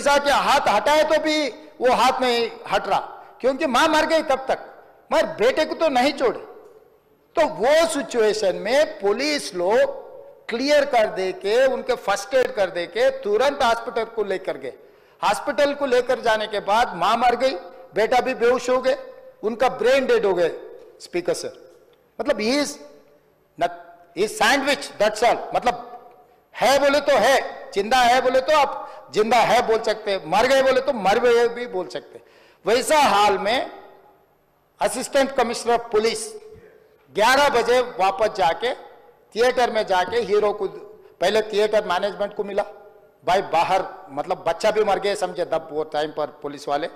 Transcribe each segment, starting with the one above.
Police आके हाथ हटाए तो भी वो हाथ नहीं हट रहा, क्योंकि मां मर गई तब तक, मगर बेटे को तो नहीं छोड़े। तो वो सिचुएशन में पुलिस लोग क्लियर कर दे के, उनके फर्स्ट एड कर दे के तुरंत हॉस्पिटल को लेकर गए। हॉस्पिटल को लेकर जाने के बाद मां मर गई, बेटा भी बेहोश हो गए, उनका ब्रेन डेड हो गए। स्पीकर सर, मतलब he is sandwich, that's all. मतलब है बोले तो है, जिंदा है बोले तो आप जिंदा है बोल सकते हैं, मर गए बोले तो मर गए भी बोल सकते हैं। वैसा हाल में असिस्टेंट कमिश्नर ऑफ पुलिस 11 बजे वापस जाके थिएटर में जाके हीरो को, पहले थिएटर मैनेजमेंट को मिला, भाई बाहर मतलब बच्चा भी मर गया समझे तब वो टाइम पर पुलिस वाले,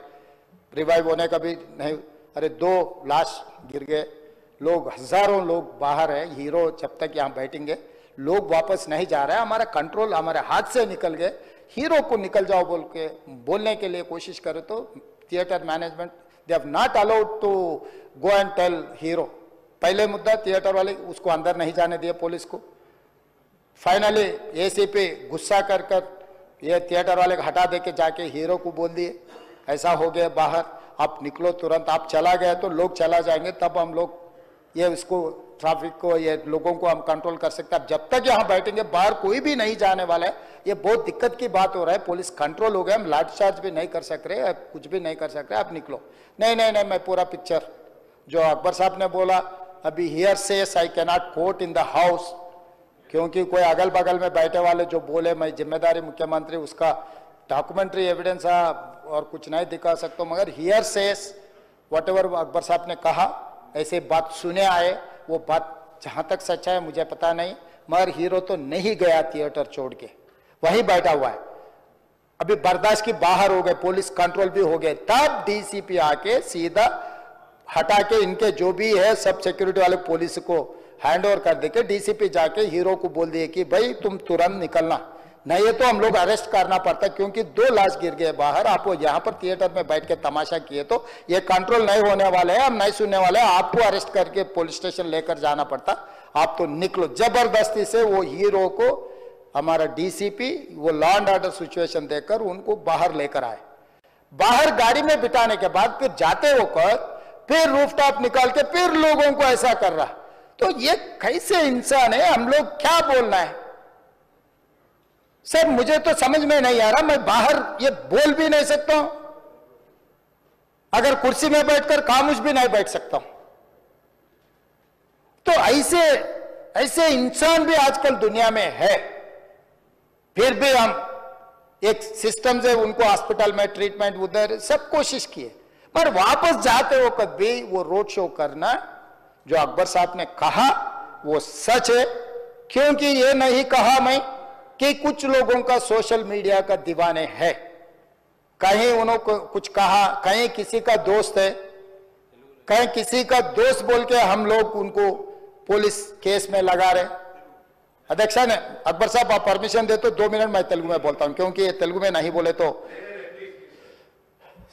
रिवाइव होने का भी नहीं। अरे 2 लाश गिर गए, लोग हजारों लोग बाहर है, हीरो जब तक यहाँ बैठेंगे लोग वापस नहीं जा रहे हैं, हमारा कंट्रोल हमारे हाथ से निकल गए, हीरो को निकल जाओ बोल के बोलने के लिए कोशिश करे तो theatre management they have not allowed to go and tell hero. पहले मुद्दा थिएटर वाले उसको अंदर नहीं जाने दिए पुलिस को। फाइनली एसीपी गुस्सा कर ये थिएटर वाले को हटा दे के जाके हीरो को बोल दिए ऐसा हो गया बाहर, आप निकलो तुरंत, आप चला गए तो लोग चला जाएंगे, तब हम लोग ये उसको ट्रैफिक को ये लोगों को हम कंट्रोल कर सकते हैं। जब तक यहाँ बैठेंगे बाहर कोई भी नहीं जाने वाला है, ये बहुत दिक्कत की बात हो रहा है। पुलिस कंट्रोल हो गया, हम लाठीचार्ज भी नहीं कर सक रहे, कुछ भी नहीं कर सक रहे, आप निकलो। नहीं नहीं नहीं, मैं पूरा पिक्चर जो अकबर साहब ने बोला, अभी here says I can not quote in the house, क्योंकि कोई अगल बगल में बैठे वाले जो बोले मैं जिम्मेदारी मुख्यमंत्री उसका डॉक्यूमेंट्री एविडेंस और कुछ नहीं दिखा सकता, मगर here says whatever Akbar साहब ने कहा ऐसे बात सुने आए, वो बात जहां तक सच्चा है मुझे पता नहीं, मगर हीरो तो नहीं गया थिएटर छोड़ के, वहीं बैठा हुआ है। अभी बर्दाश्त की बाहर हो गए, पुलिस कंट्रोल भी हो गए, तब डीसीपी आके सीधा हटा के इनके जो भी है सब सिक्योरिटी वाले पुलिस को हैंड ओवर कर देके डीसीपी जाके हीरो को बोल दिए कि भाई तुम तुरंत निकलना, नहीं है तो हम लोग अरेस्ट करना पड़ता, क्योंकि 2 लाश गिर गए बाहर, आप वो यहाँ पर थिएटर में बैठ के तमाशा किए तो ये कंट्रोल नहीं होने वाले हैं, हम नहीं सुनने वाले हैं, आपको अरेस्ट करके पुलिस स्टेशन लेकर जाना पड़ता, आप तो निकलो। जबरदस्ती से वो हीरो को हमारा डीसीपी वो लॉ एंड ऑर्डर सिचुएशन देकर उनको बाहर लेकर आए। बाहर गाड़ी में बिठाने के बाद फिर जाते होकर फिर रूफटॉप निकाल के फिर लोगों को ऐसा कर रहा, तो ये कैसे इंसान है, हम लोग क्या बोलना है सर, मुझे तो समझ में नहीं आ रहा। मैं बाहर ये बोल भी नहीं सकता हूं, अगर कुर्सी में बैठकर खामोश भी नहीं बैठ सकता हूं, तो ऐसे इंसान भी आजकल दुनिया में है। फिर भी हम एक सिस्टम से उनको हॉस्पिटल में ट्रीटमेंट उधर सब कोशिश किए, पर वापस जाते हो कभी वो रोड शो करना जो अकबर साहब ने कहा वो सच है, क्योंकि ये नहीं कहा मैं कि कुछ लोगों का सोशल मीडिया का दीवाने है, कहीं उन्होंने कुछ कहा, कहीं किसी का दोस्त है, कहीं किसी का दोस्त बोल के हम लोग उनको पुलिस केस में लगा रहे। अध्यक्ष ने अकबर साहब आप परमिशन दे तो 2 मिनट मैं तेलुगु में बोलता हूं, क्योंकि ये तेलुगु में नहीं बोले तो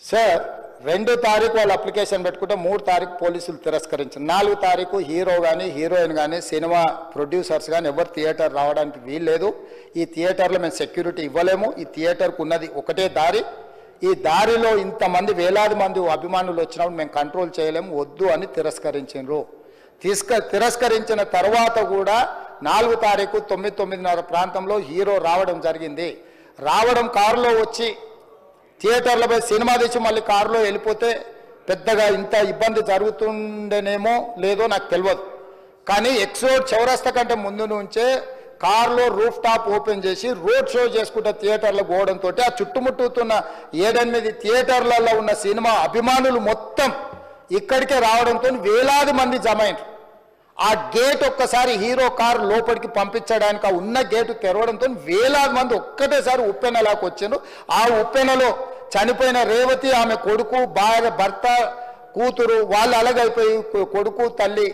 सर 2 తారీఖు వాళ్ళు అప్లికేషన్ పెట్టుకుంటే 3 తారీఖు పోలీసులు తిరస్కరించారు, 4 తారీఖు హీరో కానీ హీరోయిన్ కానీ సినిమా ప్రొడ్యూసర్స్ కానీ ఎవరు థియేటర్ రావడానికి వీల్లేదు, ఈ థియేటర్లో మేము సెక్యూరిటీ ఇవ్వలేము, ఈ థియేటర్కు ఉన్నది ఒకటే దారి, ఈ దారిలో ఇంతమంది వేలాది మంది అభిమానులు వచ్చినప్పుడు మేము కంట్రోల్ చేయలేము, వద్దు అని తిరస్కరించారు। తిరస్కరించిన తర్వాత కూడా 4 తారీఖు 9:30 ప్రాంతంలో హీరో రావడం జరిగింది। రావడం కారులో వచ్చి థియేటర్లో పోయి సినిమా తీసి మళ్ళీ కారులో వెళ్ళిపోతే పెద్దగా ఇంత ఇబ్బంది జరుగుతుండేనేమో లేదో నాకు తెలియదు, కానీ ఎక్స్ రోడ్ చౌరస్తా కంటే ముందు నుంచే కారులో రూఫ్ టాప్ ఓపెన్ చేసి రోడ్ షో చేసుకుంటే థియేటర్లో పోవడంతో ఆ చుట్టుముట్టుతున్న 7-8 థియేటర్లలో ఉన్న సినిమా అభిమానులు మొత్తం ఇక్కడికే రావడంతో వేలాది మంది జమ అయ్యారు। ఆ గేట్ ఒక్కసారి హీరో కారు లోపలికి పంపించడానికి ఆ ఉన్న గేటు తెరవడంతో వేలాది మంది ఒక్కటేసారి ఉప్పెనలాకి వచ్చారు। ఆ ఉప్పెనలో చనిపోయిన రేవతి ఆమె కొడుకు భార్య భర్త కూతురు వాళ్ళు అలాగైపోయి కొడుకు తల్లి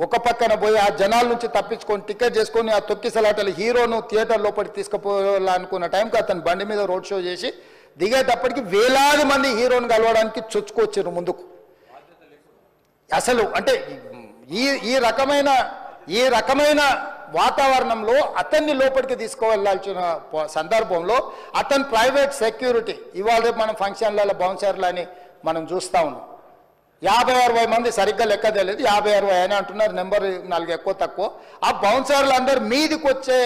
ఒక పక్కన పోయి ఆ జనాల నుంచి తప్పించుకొని టికెట్ చేసుకొని ఆ తొక్కిసలాటలు హీరోను థియేటర్ లోపలికి తీసుకుపోవాలనుకున్న టైంకి అతను బండి మీద రోడ్ షో చేసి దిగేటప్పటికి వేలాది మంది హీరోను కలవడానికి చొచ్చుకొచ్చారు ముందుకు। అసలు అంటే ఈ రకమైన వాతావరణంలో అతన్ని లోపలికి తీసుకువెళ్ళాల్సిన సందర్భంలో అతను ప్రైవేట్ సెక్యూరిటీ, ఇవాళ రేపు మనం ఫంక్షన్లలో బౌన్సర్లు అని మనం చూస్తూ ఉన్నాం. 50-60 మంది సరిగ్గా లెక్క తెలియదు, 50-60 అని అంటున్నారు, నెంబర్ 4 ఎక్కువ తక్కువ. ఆ బౌన్సర్లు అందరు మీదికి వచ్చే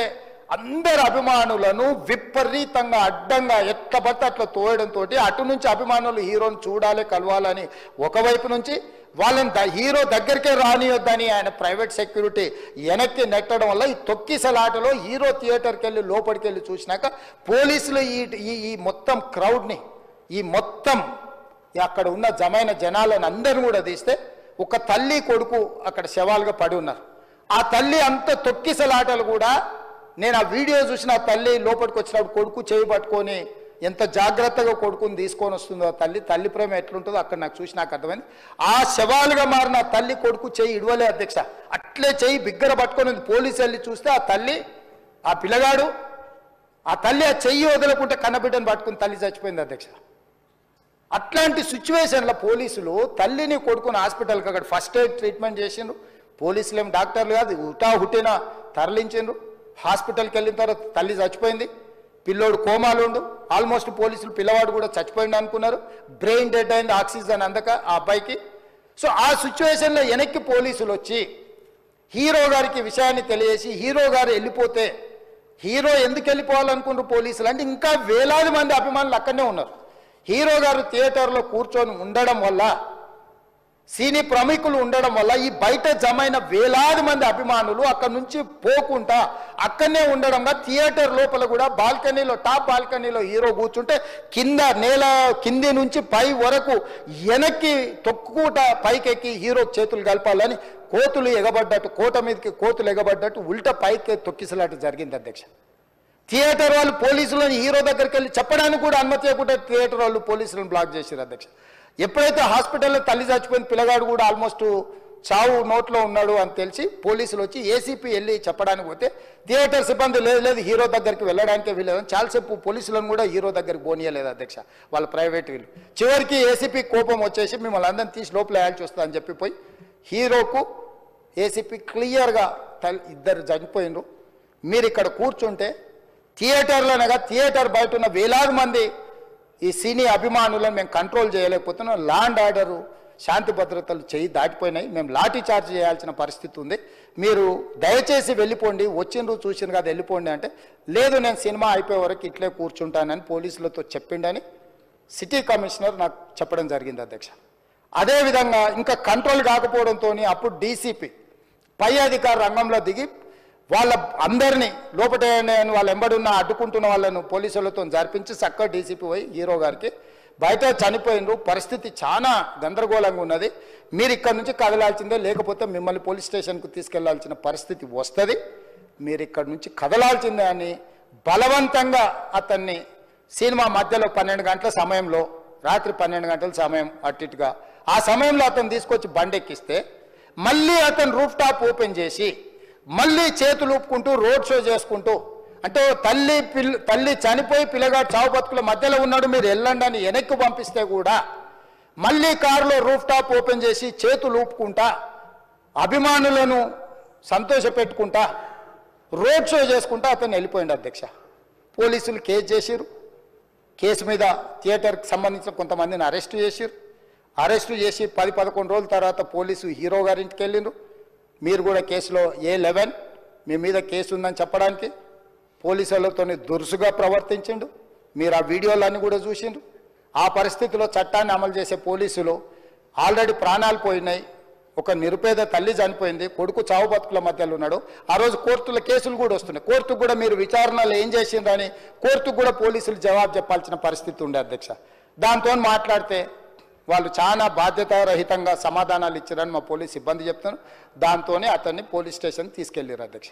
అందరు అభిమానులను విపరీతంగా అడ్డంగా ఎట్లా పడితే అట్లా తోయడంతో అటు నుంచి అభిమానులు హీరోని చూడాలి కలవాలని ఒకవైపు నుంచి, వాళ్ళని హీరో దగ్గరికే రానియొద్దని ఆయన ప్రైవేట్ సెక్యూరిటీ వెనక్కి నెట్టడం వల్ల ఈ తొక్కిసలాటలో హీరో థియేటర్కి వెళ్ళి లోపలికి వెళ్ళి చూసినాక పోలీసులు ఈ మొత్తం క్రౌడ్ని, ఈ మొత్తం అక్కడ ఉన్న జమైన జనాలను అందరిని కూడా తీస్తే ఒక తల్లి కొడుకు అక్కడ శవాలుగా పడి ఉన్నారు. ఆ తల్లి అంత తొక్కిసలాటలు కూడా నేను ఆ వీడియో చూసిన ఆ తల్లి లోపలికి వచ్చినప్పుడు కొడుకు చేయి పట్టుకొని ఎంత జాగ్రత్తగా కొడుకుని తీసుకొని వస్తుందో తల్లి ప్రేమ ఎట్లుంటుందో అక్కడ నాకు చూసి నాకు అర్థమైంది. ఆ శవాలుగా మారిన తల్లి కొడుకు చేయి ఇడవలే అధ్యక్ష, అట్లే చేయి బిగ్గర పట్టుకొని పోలీసు వెళ్ళి చూస్తే ఆ తల్లి, ఆ పిల్లగాడు, ఆ తల్లి ఆ చెయ్యి వదలకుంటే కన్నబిడ్డను పట్టుకుని తల్లి చచ్చిపోయింది అధ్యక్ష. అట్లాంటి సిచ్యువేషన్లో పోలీసులు తల్లిని కొడుకుని హాస్పిటల్కి అక్కడ ఫస్ట్ ఎయిడ్ ట్రీట్మెంట్ చేసిండ్రు. పోలీసులు ఏం డాక్టర్లు కాదు, హుటాహుటిన తరలించిండ్రు. హాస్పిటల్కి వెళ్ళిన తర్వాత తల్లి చచ్చిపోయింది, పిల్లోడు కోమాలుండు. ఆల్మోస్ట్ పోలీసులు పిల్లవాడు కూడా చచ్చిపోయింది అనుకున్నారు, బ్రెయిన్ డెడ్ అయింది ఆక్సిజన్ అందక ఆ అబ్బాయికి. సో ఆ సిచ్యువేషన్లో వెనక్కి పోలీసులు వచ్చి హీరో గారికి విషయాన్ని తెలియజేసి హీరో గారు వెళ్ళిపోతే, హీరో ఎందుకు వెళ్ళిపోవాలనుకున్నారు పోలీసులు అంటే ఇంకా వేలాది మంది అభిమానులు అక్కడనే ఉన్నారు. హీరో గారు థియేటర్లో కూర్చొని ఉండడం వల్ల, సినీ ప్రముఖులు ఉండడం వల్ల ఈ బయట జమైన వేలాది మంది అభిమానులు అక్కడి నుంచి పోకుండా అక్కడనే ఉండడంగా థియేటర్ లోపల కూడా బాల్కనీలో, టాప్ బాల్కనీలో హీరో కూర్చుంటే కింద నేల కింది నుంచి పై వరకు వెనక్కి తొక్కుట పైకెక్కి హీరో చేతులు కలపాలని కోతులు ఎగబడ్డట్టు, కోట మీదకి కోతులు ఎగబడ్డట్టు ఉల్టా పైకి తొక్కిసలాట జరిగింది అధ్యక్ష. థియేటర్ వాళ్ళు పోలీసులను హీరో దగ్గరికి వెళ్ళి చెప్పడానికి కూడా అనుమతి ఇవ్వకుండా థియేటర్ వాళ్ళు పోలీసులను బ్లాక్ చేశారు అధ్యక్ష. ఎప్పుడైతే హాస్పిటల్లో తల్లి చచ్చిపోయిన పిల్లగాడు కూడా ఆల్మోస్ట్ చావు నోట్లో ఉన్నాడు అని తెలిసి పోలీసులు వచ్చి ఏసీపీ వెళ్ళి చెప్పడానికి పోతే థియేటర్ సిబ్బంది లేదు హీరో దగ్గరికి వెళ్ళడానికే వీలేదని చాలాసేపు పోలీసులను కూడా హీరో దగ్గరికి పోనీయలేదు అధ్యక్ష, వాళ్ళ ప్రైవేట్ వీళ్ళు. చివరికి ఏసీపీ కోపం వచ్చేసి మిమ్మల్ని అందరిని తీసి లోపల వేయాల్సి వస్తా అని చెప్పిపోయి హీరోకు ఏసీపీ క్లియర్గా ఇద్దరు చనిపోయినరు, మీరు ఇక్కడ కూర్చుంటే థియేటర్లోనగా థియేటర్ బయట ఉన్న వేలాది మంది ఈ సినీ అభిమానులను మేము కంట్రోల్ చేయలేకపోతున్నాం, లా అండ్ ఆర్డరు శాంతి భద్రతలు చేయి దాటిపోయినాయి, మేము లాఠీ చార్జ్ చేయాల్సిన పరిస్థితి ఉంది, మీరు దయచేసి వెళ్ళిపోండి, వచ్చిండ్రు చూసిండ్రు కదా వెళ్ళిపోండి అంటే, లేదు నేను సినిమా అయిపోయే వరకు ఇట్లే కూర్చుంటానని పోలీసులతో చెప్పిండని సిటీ కమిషనర్ నాకు చెప్పడం జరిగింది అధ్యక్ష. అదేవిధంగా ఇంకా కంట్రోల్ కాకపోవడంతో అప్పుడు డీసీపీ పై అధికార రంగంలో దిగి వాళ్ళ అందరినీ లోపల వాళ్ళ ఎంబడున్న అడ్డుకుంటున్న వాళ్ళను పోలీసులతో జరిపించి చక్కగా డీసీపీ పోయి హీరో గారికి బయట చనిపోయినరు, పరిస్థితి చాలా గందరగోళంగా ఉన్నది, మీరు ఇక్కడ నుంచి కదలాల్సిందే, లేకపోతే మిమ్మల్ని పోలీస్ స్టేషన్కు తీసుకెళ్లాల్సిన పరిస్థితి వస్తుంది, మీరు ఇక్కడ నుంచి కదలాల్సిందే అని బలవంతంగా అతన్ని సినిమా మధ్యలో 12 గంటల సమయంలో, రాత్రి 12 గంటల సమయం అట్టిగా ఆ సమయంలో అతను తీసుకొచ్చి బండెక్కిస్తే మళ్ళీ అతను రూఫ్ టాప్ ఓపెన్ చేసి మళ్ళీ చేతులు ఊపుకుంటూ రోడ్ షో చేసుకుంటూ, అంటే తల్లి చనిపోయి పిల్లగాడు చావు బతుకుల మధ్యలో ఉన్నాడు మీరు వెళ్ళండి అని వెనక్కి పంపిస్తే కూడా మళ్ళీ కారులో రూఫ్ టాప్ ఓపెన్ చేసి చేతులు ఊపుకుంటా అభిమానులను సంతోషపెట్టుకుంటా రోడ్ షో చేసుకుంటా అతను వెళ్ళిపోయింది అధ్యక్ష. పోలీసులు కేసు చేసిరు, కేసు మీద థియేటర్కి సంబంధించిన కొంతమందిని అరెస్టు చేసిరు, అరెస్టు చేసి 10-11 రోజుల తర్వాత పోలీసు హీరో గారింటికి వెళ్ళిండ్రు. మీరు కూడా కేసులో A11 మీ మీద కేసు ఉందని చెప్పడానికి పోలీసులతో దురుసుగా ప్రవర్తించిండు, మీరు ఆ వీడియోలన్నీ కూడా చూసిండ్రు. ఆ పరిస్థితిలో చట్టాన్ని అమలు చేసే పోలీసులు ఆల్రెడీ ప్రాణాలు పోయినాయి, ఒక నిరుపేద తల్లి చనిపోయింది, కొడుకు చావు బతుకుల మధ్యలో ఉన్నాడు, ఆ రోజు కోర్టుల కేసులు కూడా వస్తున్నాయి, కోర్టుకు కూడా మీరు విచారణలో ఏం చేసిండ్రని కోర్టుకు కూడా పోలీసులు జవాబు చెప్పాల్సిన పరిస్థితి ఉండే అధ్యక్ష. దాంతో మాట్లాడితే వాళ్ళు చాలా బాధ్యతారహితంగా సమాధానాలు ఇచ్చారని మా పోలీస్ సిబ్బంది చెప్తున్నారు, దాంతోనే అతన్ని పోలీస్ స్టేషన్ తీసుకెళ్లారు అధ్యక్ష.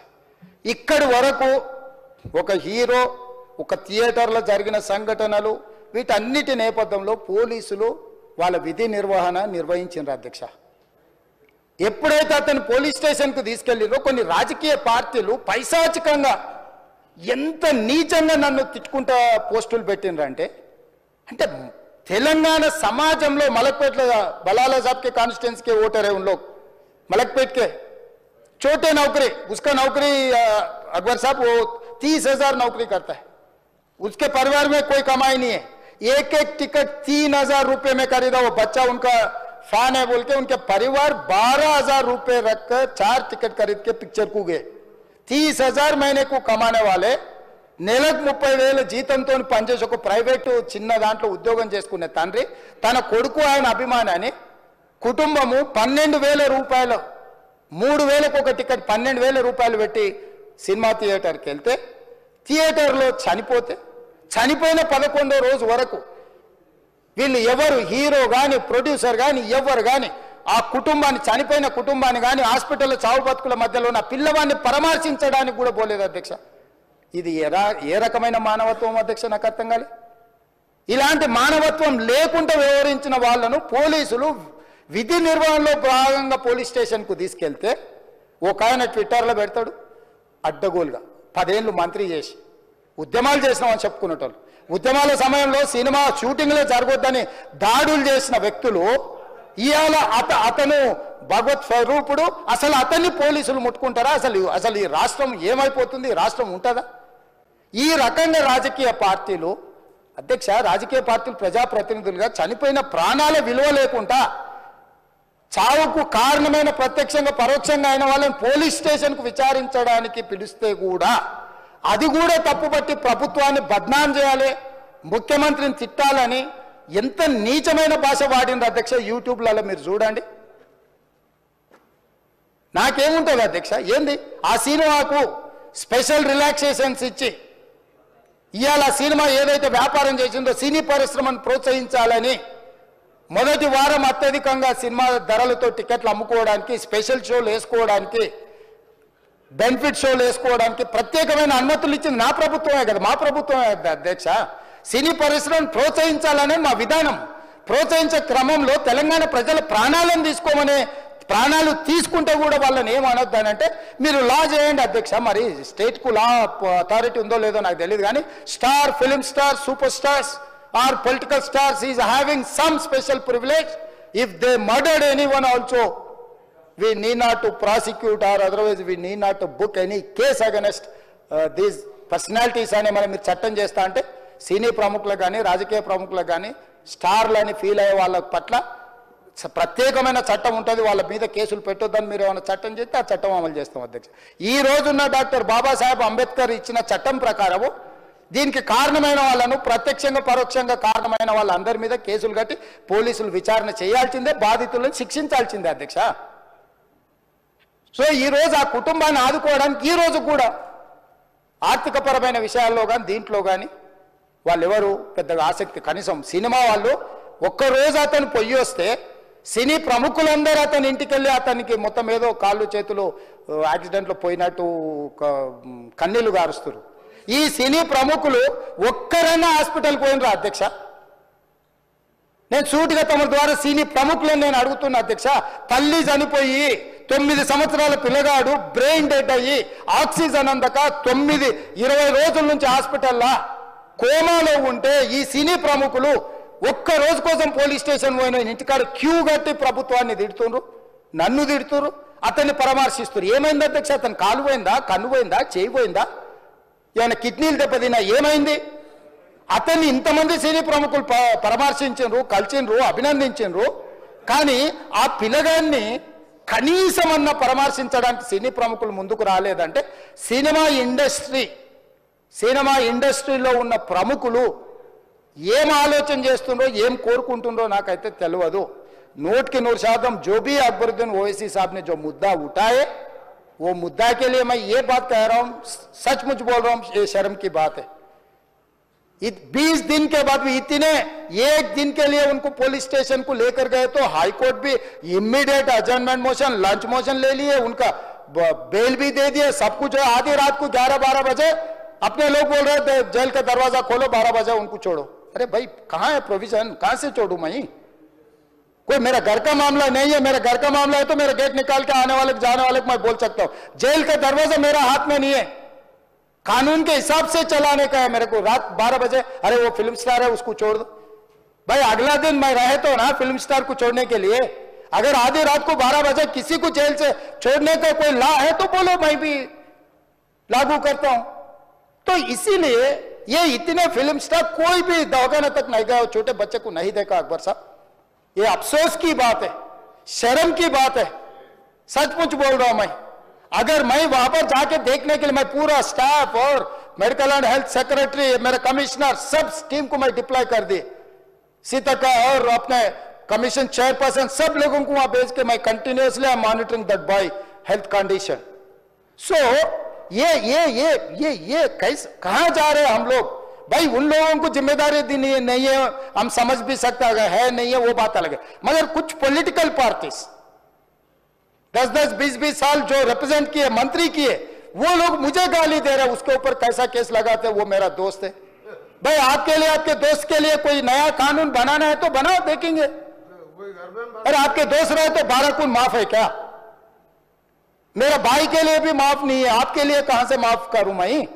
ఇక్కడి వరకు ఒక హీరో, ఒక థియేటర్లో జరిగిన సంఘటనలు, వీటన్నిటి నేపథ్యంలో పోలీసులు వాళ్ళ విధి నిర్వహణ నిర్వహించారు అధ్యక్ష. ఎప్పుడైతే అతను పోలీస్ స్టేషన్కు తీసుకెళ్ళిరో కొన్ని రాజకీయ పార్టీలు పైశాచికంగా ఎంత నీచంగా నన్ను తిట్టుకుంటా పోస్టులు పెట్టినరంటే, అంటే तेलंगाना समाज में मलकपेट बलाला साहब के कॉन्स्टिट्यूंसी के वोटर है उन लोग मलकपेट के छोटे नौकरी, उसका नौकरी अकबर साहब वो 30,000 नौकरी करता है, उसके परिवार में कोई कमाई नहीं है, एक एक टिकट 3,000 रुपए में खरीदा, वो बच्चा उनका फैन है बोल के उनके परिवार 12,000 रुपए रखकर 4 टिकट खरीद के पिक्चर को गए। 30,000 महीने को कमाने वाले నెలకు 30,000 జీతంతో పనిచేసి ఒక ప్రైవేట్ చిన్న దాంట్లో ఉద్యోగం చేసుకునే తండ్రి తన కొడుకు ఆయన అభిమానాన్ని కుటుంబము 12,000 రూపాయలు 3,000కు ఒక టికెట్ 12,000 రూపాయలు పెట్టి సినిమా థియేటర్కి వెళ్తే థియేటర్లో చనిపోయిన 11వ రోజు వరకు వీళ్ళు ఎవరు హీరో కానీ ప్రొడ్యూసర్ కానీ ఎవరు కానీ ఆ కుటుంబాన్ని చనిపోయిన కుటుంబాన్ని కానీ హాస్పిటల్లో చావు బతుకుల మధ్యలో ఉన్న పిల్లవాడిని పరామర్శించడానికి కూడా పోలేదు అధ్యక్ష। ఇది ఏ రకమైన మానవత్వం అధ్యక్ష? నాకు అర్థం కాలే। ఇలాంటి మానవత్వం లేకుండా వ్యవహరించిన వాళ్ళను పోలీసులు విధి నిర్వహణలో భాగంగా పోలీస్ స్టేషన్కు తీసుకెళ్తే ఒక ఆయన ట్విట్టర్లో పెడతాడు అడ్డగోలుగా 10 ఏళ్ళు మంత్రి చేసి ఉద్యమాలు చేసినామని చెప్పుకునేటోళ్ళు, ఉద్యమాల సమయంలో సినిమా షూటింగ్లో జరగొద్దని దాడులు చేసిన వ్యక్తులు ఇవాళ అతను భగవత్ స్వరూపుడు, అసలు అతన్ని పోలీసులు ముట్టుకుంటారా? అసలు ఈ రాష్ట్రం ఏమైపోతుంది? రాష్ట్రం ఉంటుందా? ఈ రకంగా రాజకీయ పార్టీలు అధ్యక్ష, రాజకీయ పార్టీలు ప్రజాప్రతినిధులుగా చనిపోయిన ప్రాణాల విలువ లేకుండా చావుకు కారణమైన ప్రత్యక్షంగా పరోక్షంగా అయిన వాళ్ళని పోలీస్ స్టేషన్కు విచారించడానికి పిలిస్తే కూడా అది కూడా తప్పుపట్టి ప్రభుత్వాన్ని బద్నాం చేయాలి, ముఖ్యమంత్రిని తిట్టాలని ఎంత నీచమైన భాష వాడింది అధ్యక్ష। యూట్యూబ్లలో మీరు చూడండి, నాకేముంటుంది అధ్యక్ష? ఏంది ఆ సినిమాకు స్పెషల్ రిలాక్సేషన్స్ ఇచ్చి ఇవాళ సినిమా ఏదైతే వ్యాపారం చేసిందో సినీ పరిశ్రమను ప్రోత్సహించాలని మొదటి వారం అత్యధికంగా సినిమా ధరలతో టికెట్లు అమ్ముకోవడానికి, స్పెషల్ షోలు వేసుకోవడానికి, బెనిఫిట్ షోలు వేసుకోవడానికి ప్రత్యేకమైన అనుమతులు ఇచ్చింది నా ప్రభుత్వమే కదా, మా ప్రభుత్వమే అధ్యక్ష। సినీ పరిశ్రమను ప్రోత్సహించాలనే మా విధానం। ప్రోత్సహించే క్రమంలో తెలంగాణ ప్రజల ప్రాణాలను తీసుకోమనే, ప్రాణాలు తీసుకుంటే కూడా వాళ్ళని ఏమనొద్దానంటే మీరు లా చేయండి అధ్యక్ష। మరి స్టేట్కు లా అథారిటీ ఉందో లేదో నాకు తెలియదు కానీ star, film star, super stars or political stars is having some special privilege. If they murdered anyone also we need not to prosecute or otherwise we need not to book any case against these personalities అని మనం మీరు చట్టం చేస్తా అంటే సినీ ప్రముఖులకు కానీ రాజకీయ ప్రముఖులకు కానీ స్టార్లని ఫీల్ అయ్యే వాళ్ళ పట్ల ప్రత్యేకమైన చట్టం ఉంటుంది, వాళ్ళ మీద కేసులు పెట్టొద్దని మీరు ఏమైనా చట్టం చేస్తే ఆ చట్టం అమలు చేస్తాం అధ్యక్ష। ఈ రోజున్న డాక్టర్ బాబాసాహెబ్ అంబేద్కర్ ఇచ్చిన చట్టం ప్రకారము దీనికి కారణమైన వాళ్ళను ప్రత్యక్షంగా పరోక్షంగా కారణమైన వాళ్ళందరి మీద కేసులు కట్టి పోలీసులు విచారణ చేయాల్సిందే, బాధితులను శిక్షించాల్సిందే అధ్యక్ష। సో ఈ రోజు ఆ కుటుంబాన్ని ఆదుకోవడానికి ఈ రోజు కూడా ఆర్థికపరమైన విషయాల్లో కానీ దీంట్లో కానీ వాళ్ళు ఎవరు పెద్దగా ఆసక్తి, కనీసం సినిమా వాళ్ళు ఒక్కరోజు అతను పొయ్యి వస్తే సినీ ప్రముఖులందరూ అతని ఇంటికి వెళ్ళి అతనికి మొత్తం ఏదో కాళ్ళు చేతులు యాక్సిడెంట్లో పోయినట్టు కన్నీళ్లు గారుస్తారు। ఈ సినీ ప్రముఖులు ఒక్కరైనా హాస్పిటల్కి పోయినరా అధ్యక్ష? నేను సూటిగా తమ ద్వారా సినీ ప్రముఖులను నేను అడుగుతున్నా అధ్యక్ష। తల్లి చనిపోయి 9 సంవత్సరాల పిల్లగాడు బ్రెయిన్ డెడ్ అయ్యి ఆక్సిజన్ అందక 20 రోజుల నుంచి హాస్పిటల్లో కోమాలో ఉంటే ఈ సినీ ప్రముఖులు ఒక్క రోజు కోసం పోలీస్ స్టేషన్ పోయిన ఇంటికాడ క్యూ కట్టి ప్రభుత్వాన్ని తిడుతున్నారు, నన్ను తిడుతున్నారు, అతన్ని పరామర్శిస్తున్నారు। ఏమైంది అధ్యక్ష? అతను కాలు పోయిందా, కన్ను పోయిందా, చేయి పోయిందా, ఏమైనా కిడ్నీలు దెబ్బతిన్నా, ఏమైంది? అతన్ని ఇంతమంది సినీ ప్రముఖులు పరామర్శించారు, కలిసిండ్రు, అభినందించారు, కానీ ఆ పిల్లగాన్ని కనీసమన్న పరామర్శించడానికి సినీ ప్రముఖులు ముందుకు రాలేదంటే సినిమా ఇండస్ట్రీలో ఉన్న ప్రముఖులు ఏం ఆలోచన చేస్తుండ్రో ఏం కోరుకుంటుండ్రో నాకైతే తెలియదు। 100% जो भी अकबरुद्दीन ओवैसी साहब ने जो मुद्दा उठाए वो मुद्दा के लिए मैं ये बात कह रहा हूँ, सचमुच बोल रहा हूँ, ये शर्म की बात है। 20 दिन के बाद भी एक दिन के लिए उनको पुलिस स्टेशन को लेकर गए तो हाईकोर्ट भी इमीडिएट अजर्नमेंट मोशन, लंच मोशन ले लिए, उनका बेल भी दे दिए, सब कुछ है। आधी रात को 11-12 बजे अपने लोग बोल रहे थे जेल का दरवाजा खोलो, 12 बजे उनको छोड़ो। अरे भाई कहाँ है प्रोविजन? कहाँ से छोड़ू मैं? कोई मेरा घर का मामला नहीं है, मेरा घर का मामला है तो मेरा गेट निकाल के आने वाले जाने वाले को मैं बोल सकता हूँ। जेल का दरवाजा मेरा हाथ में नहीं है, कानून के हिसाब से चलाने का है मेरे को। रात 12 बजे अरे वो फिल्म स्टार है उसको छोड़ दो, भाई अगला दिन मैं रहे तो ना फिल्म स्टार को छोड़ने के लिए। अगर आधी रात को 12 बजे किसी को जेल से छोड़ने का कोई लॉ है तो बोलो, मैं भी लागू करता हूं। तो इसीलिए ये इतने फिल्म स्टार कोई भी दवाखाने तक नहीं गया, छोटे बच्चे को नहीं देखा अकबर साहब। ये अफसोस की बात है, शर्म की बात है, सचमुच बोल रहा हूं मैं। अगर मैं वहां पर जाके देखने के लिए मैं पूरा स्टाफ और मेडिकल एंड हेल्थ सेक्रेटरी, मेरे कमिश्नर, सब टीम को मैं डिप्लॉय कर दिए, सीता और अपने कमीशन चेयरपर्सन, सब लोगों को वहां भेज के मैं continuously I monitoring that boy health condition. So ये कैसे, कहां जा रहे हैं हम लोग भाई? उन लोगों को जिम्मेदारी दी नहीं है, हम समझ भी सकते है नहीं है वो बात अलग है, मगर कुछ पॉलिटिकल पार्टीज 10-10, 20-20 साल जो रिप्रेजेंट किए, मंत्री किए, वो लोग मुझे गाली दे रहे हैं, उसके ऊपर कैसा केस लगाते हैं? वो मेरा दोस्त है भाई। आपके लिए, आपके दोस्त के लिए कोई नया कानून बनाना है तो बनाओ, देखेंगे। अरे आपके दोस्त रहे तो 12 खून माफ है क्या? मेरा भाई के लिए भी माफ नहीं है, आपके लिए कहां से माफ करूं मैं?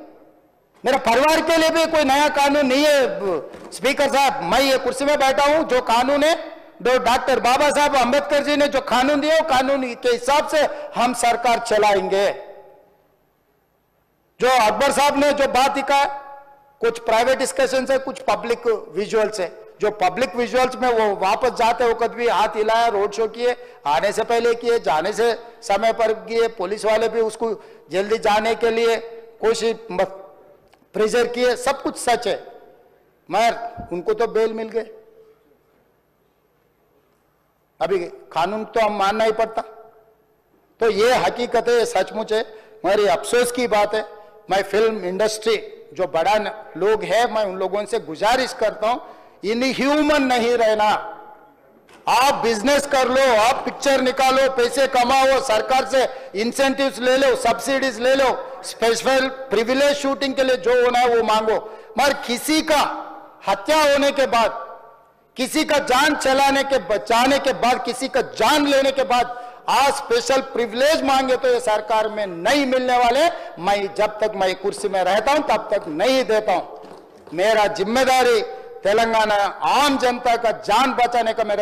मेरा परिवार के लिए भी कोई नया कानून नहीं है। स्पीकर साहब, मैं ये कुर्सी में बैठा हूं, जो कानून है, जो डॉक्टर बाबा साहब अंबेडकर जी ने जो कानून दिया, वो कानून के हिसाब से हम सरकार चलाएंगे। जो अकबर साहब ने जो बात लिखा, कुछ प्राइवेट डिस्कशन है, कुछ पब्लिक विजुअल्स है। जो पब्लिक विजुअल्स में वो वापस जाते वक्त भी हाथ हिलाया, रोड शो किए, आने से पहले किए, जाने से समय पर किए, पुलिस वाले भी उसको जल्दी जाने के लिए कोशिश प्रेशर किए, सब कुछ सच है, मगर उनको तो बेल मिल गए। अभी कानून तो हम मानना ही पड़ता। तो ये हकीकत है, ये सचमुच है, मगर ये अफसोस की बात है। मैं फिल्म इंडस्ट्री जो बड़ा लोग हैं, मैं उन लोगों से गुजारिश करता हूं, इनह्यूमन नहीं रहना। आप बिजनेस कर लो, आप पिक्चर निकालो, पैसे कमाओ, सरकार से इंसेंटिव्स ले लो, सब्सिडीज ले लो, स्पेशल प्रिविलेज शूटिंग के लिए जो होना है वो मांगो, मगर किसी का हत्या होने के बाद, किसी का जान चलाने के बचाने के बाद, किसी का जान लेने के बाद आज स्पेशल प्रिविलेज मांगे तो ये सरकार में नहीं मिलने वाले। मैं जब तक मैं कुर्सी में रहता हूं तब तक नहीं देता हूं। मेरा जिम्मेदारी तेलंगाना आम जनता का जान बचाने का मेरा